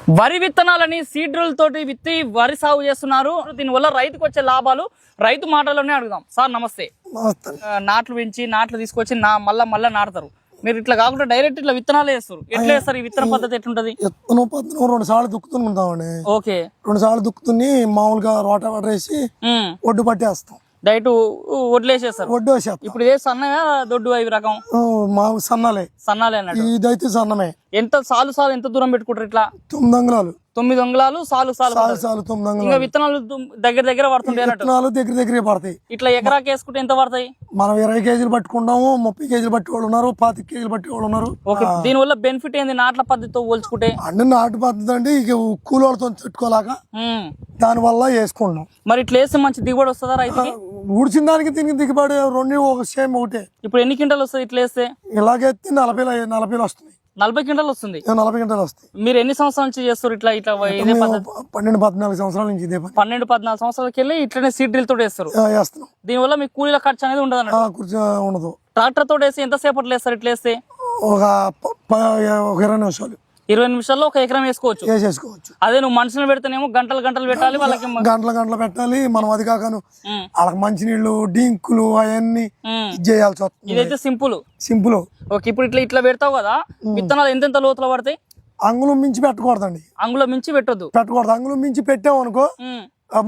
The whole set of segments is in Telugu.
వరి విత్తనాలని సీడ్ డ్రిల్ తోటి విత్తి వరి సాగు చేస్తున్నారు. దీనివల్ల రైతుకు వచ్చే లాభాలు రైతు మాటల్లోనే అడుగుదాం. సార్ నమస్తే. నాట్లు పెంచి నాట్లు తీసుకొచ్చి మళ్ళా నాటుతారు. మీరు ఇట్లా కాకుండా డైరెక్ట్ ఇట్లా విత్తనాలు వేస్తారు. ఎట్లా వేస్తారు? ఈ విత్తన పద్ధతి ఎట్లుంటది? రెండు సార్లు దుక్కుతుంటామండి. ఓకే, 2 సార్లు దుక్కుతుని మామూలుగా రోటావేటర్ వేసి ఒడ్డు పట్టేస్తాం. డైరెక్ట్ వడ్లేసేస్తారు. ఒడ్డు వేసేస్తాం. ఇప్పుడు ఇదే సన్నగా దొడ్డు అవి రకం మామూలు సన్నాలే అన్నట్టు. ఇదైతే సన్నమే. ఎంత సాలు ఎంత దూరం పెట్టుకుంటారు? ఇట్లా 9 అంగుళాలు 9 అంగుళాలు సాలు 9 అంగుళాలు. ఇంకా విత్తనాలు దగ్గర పడుతుంటాయి అన్నట్టు. విత్తనాలు దగ్గర పడతాయి. ఇట్లా ఎకరాకి వేసుకుంటే ఎంత పడతాయి? మనం 20 కేజీలు పట్టుకుంటాము, 30 కేజీలు పట్టి వాళ్ళు ఉన్నారు, 25 కేజీలు పట్టి వాళ్ళు ఉన్నారు. ఓకే, దీని వల్ల బెనిఫిట్ ఏంది నాట్ల పద్ధతితో పోల్చుకుంటే? అన్ని నాటు పద్ధతి అండి. ఇక కూలోళ్ళతో తట్టుకోలేక దాని వల్ల వేసుకుంటాం. మరి ఇట్లా వేస్తే మంచి దిగుబడి వస్తుందా రైతుకి? ఊడ్చిన దానికి దీనికి దిగుబడి రెండు ఒక సేమ్ ఒకటే. ఇప్పుడు ఎన్ని క్వింటాలు వస్తుంది ఇట్లా వేస్తే? ఇలాగైతే 40 వస్తుంది. 40 క్వింటాలు వస్తుంది. 40 క్వింటాలు వస్తాయి. మీరు ఎన్ని సంవత్సరాల నుంచి చేస్తారు ఇట్లా ఇదే పద్ధతి? 12-14 సంవత్సరాల నుంచి ఇదే 12-14 సంవత్సరాలకి వెళ్ళి ఇట్లనే సీడ్ డ్రిల్ తోటి వేస్తారు. వేస్తున్నాం. దీనివల్ల మీకు కూలీల ఖర్చు అనేది ఉండదు అన్నట్టు. ఉండదు. ట్రాక్టర్ తోటి వేసి ఎంత సేపట్లో వేస్తారు ఇట్లా వేస్తే? ఒక 20 నిమిషాలు 20 నిమిషాల్లో ఒక ఎకరం వేసుకోవచ్చు. వేసేసుకోవచ్చు. అదే నువ్వు మనుషులు పెడితేనేమో గంటలు పెట్టాలి వాళ్ళకి. గంటలు పెట్టాలి. మనం అది కాకను వాళ్ళకి మంచినీళ్ళు డింకులు అవన్నీ చేయాల్సి వస్తుంది. ఇదైతే సింపుల్. ఓకే, ఇప్పుడు ఇట్లా పెడతావు కదా, విత్తనాలు ఎంతెంత లోతులో పడతాయి? అంగుళం మించి పెట్టకూడదండి. అంగుళం మించి పెట్టకూడదు. అంగుళం మించి పెట్టాము అనుకో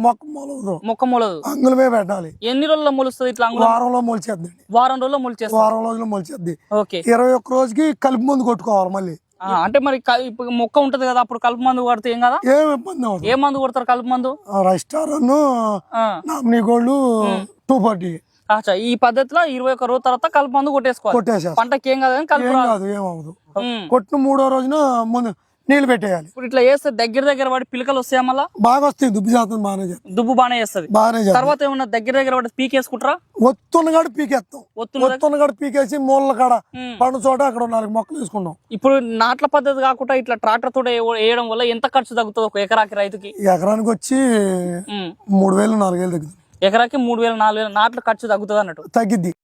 మొక్క మొలదు. అంగుళమే పెట్టాలి. ఎన్ని రోజుల్లో మొలుస్తుంది ఇట్లా? వారంలో మొలిచేద్దండి. వారం రోజుల్లో మొలిచేస్తుంది. వారం రోజుల్లో మొలిచేద్ది. ఓకే, 21 రోజుకి కలుపు మందు కొట్టుకోవాలి మళ్ళీ. అంటే మరి ఇప్పుడు మొక్క ఉంటది కదా, అప్పుడు కలుపు మందు కొడితే ఏం కదా? ఏం ఇబ్బంది అవుతుంది. ఏ మందు కొడతారు కలుపు మందు? రైస్టార్ నామినీ గోల్డ్ 240. ఈ పద్ధతిలో 21 రోజుల తర్వాత కలుపు మందు కొట్టేసుకోవాలి. పంటకి ఏం కాదు కానీ కలుపు కాదు, ఏమవుదు. కొట్టిన 3వ రోజున ముందు నీళ్లు పెట్టేయాలి. ఇప్పుడు ఇట్లా వేస్తే దగ్గర పడి పిలకలు వస్తాయి. మళ్ళీ బాగా వస్తాయి. దుబ్బు శాతం దుబ్బు బాగానే చేస్తుంది. తర్వాత ఏమన్నా దగ్గర పడి పీకేసుకుంటారా? ఒత్తున్నగాడు పీకేస్తాం. ఒత్తున్నగాడు పీకేసి మూల కాడ పండు చోట అక్కడ 4 మొక్కలు వేసుకుంటాం. ఇప్పుడు నాట్ల పద్ధతి కాకుండా ఇట్లా ట్రాక్టర్ తోటి వేయడం వల్ల ఎంత ఖర్చు తగ్గుతుంది ఒక ఎకరాకి రైతుకి? ఎకరానికి వచ్చి 3,000-4,000 తగ్గుతుంది. ఎకరాకి 3,000-4,000 నాట్ల ఖర్చు తగ్గుతుంది అన్నట్టు. తగ్గిద్ది.